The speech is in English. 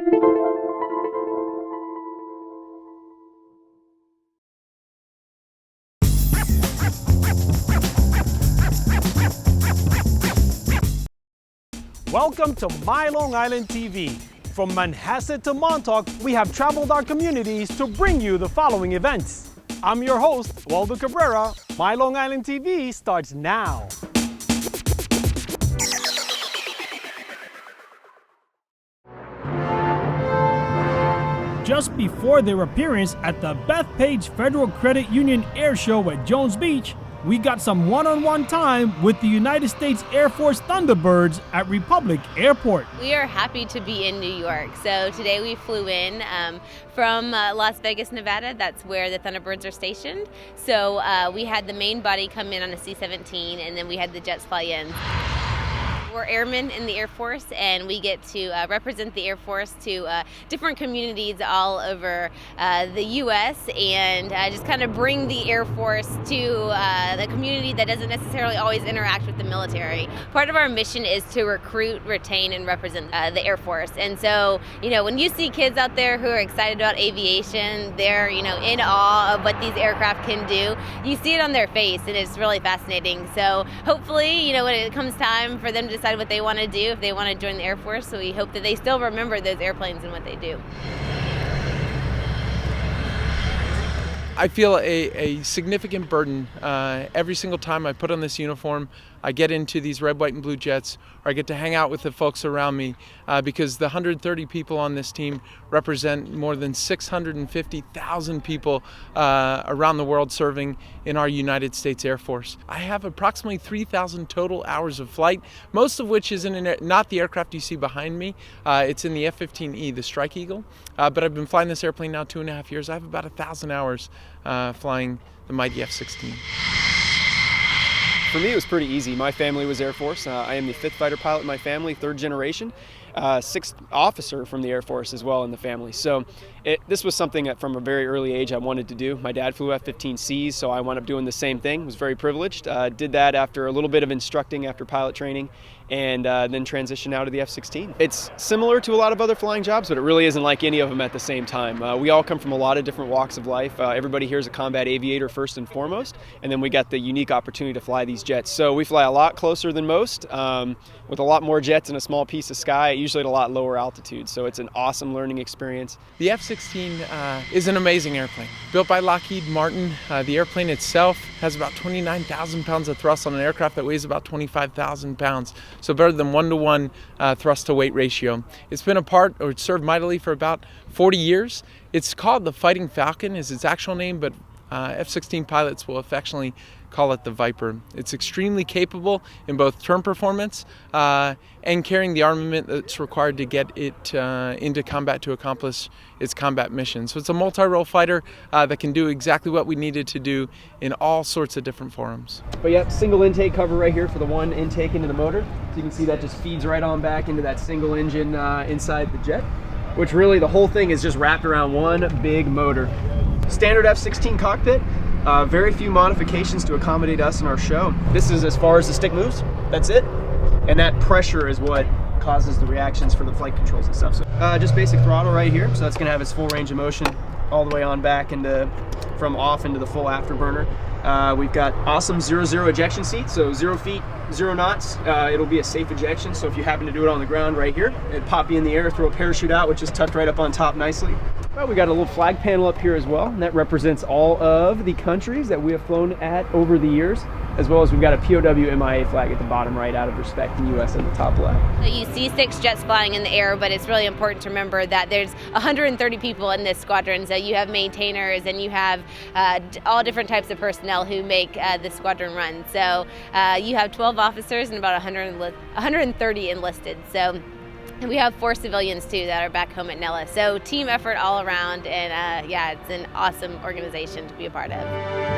Welcome to MyLITV. From Manhasset to Montauk, we have traveled our communities to bring you the following events. I'm your host, Waldo Cabrera. MyLITV starts now. Just before their appearance at the Bethpage Federal Credit Union Air Show at Jones Beach, we got some one-on-one time with the United States Air Force Thunderbirds at Republic Airport. We are happy to be in New York. So today we flew in from Las Vegas, Nevada. That's where the Thunderbirds are stationed. So we had the main body come in on a C-17, and then we had the jets fly in. We're airmen in the Air Force, and we get to represent the Air Force to different communities all over the U.S. and just kind of bring the Air Force to the community that doesn't necessarily always interact with the military. Part of our mission is to recruit, retain, and represent the Air Force. And so, when you see kids out there who are excited about aviation, they're, in awe of what these aircraft can do. You see it on their face, and it's really fascinating. So hopefully, when it comes time for them to decide what they want to do, if they want to join the Air Force, so we hope that they still remember those airplanes and what they do. I feel a significant burden every single time I put on this uniform. I get into these red, white, and blue jets, or I get to hang out with the folks around me because the 130 people on this team represent more than 650,000 people around the world serving in our United States Air Force. I have approximately 3,000 total hours of flight, most of which is not the aircraft you see behind me. It's in the F-15E, the Strike Eagle. But I've been flying this airplane now 2.5 years. I have about 1,000 hours flying the mighty F-16. For me, it was pretty easy. My family was Air Force. I am the 5th fighter pilot in my family, 3rd generation, 6th officer from the Air Force as well in the family. So this was something that from a very early age I wanted to do. My dad flew F-15Cs, so I wound up doing the same thing. Was very privileged. Did that after a little bit of instructing after pilot training, and then transitioned out of the F-16. It's similar to a lot of other flying jobs, but it really isn't like any of them at the same time. We all come from a lot of different walks of life. Everybody here is a combat aviator first and foremost, and then we got the unique opportunity to fly these jets. So we fly a lot closer than most, with a lot more jets in a small piece of sky, usually at a lot lower altitude. So it's an awesome learning experience. The F-16 is an amazing airplane. Built by Lockheed Martin, the airplane itself has about 29,000 pounds of thrust on an aircraft that weighs about 25,000 pounds. So better than 1-to-1 thrust to weight ratio. It's been it's served mightily for about 40 years. It's called the Fighting Falcon is its actual name, but F-16 pilots will affectionately call it the Viper. It's extremely capable in both turn performance and carrying the armament that's required to get it into combat to accomplish its combat mission. So it's a multi-role fighter that can do exactly what we needed to do in all sorts of different forums. But yeah, single intake cover right here for the one intake into the motor. So you can see that just feeds right on back into that single engine inside the jet, which really the whole thing is just wrapped around one big motor. Standard F-16 cockpit. Very few modifications to accommodate us in our show. This is as far as the stick moves, that's it. And that pressure is what causes the reactions for the flight controls and stuff. So just basic throttle right here. So that's gonna have its full range of motion all the way on back from off into the full afterburner. We've got awesome 0-0 ejection seat, so 0 feet, 0 knots. It'll be a safe ejection, so if you happen to do it on the ground right here, it'd pop you in the air, throw a parachute out, which is tucked right up on top nicely. Well, we got a little flag panel up here as well, and that represents all of the countries that we have flown at over the years, as well as we've got a POW MIA flag at the bottom right out of respect to the US at the top left. So you see 6 jets flying in the air, but it's really important to remember that there's 130 people in this squadron. So you have maintainers and you have all different types of personnel who make the squadron run. So you have 12 officers and about 130 enlisted. So and we have 4 civilians too that are back home at Nellis. So team effort all around, and yeah, it's an awesome organization to be a part of.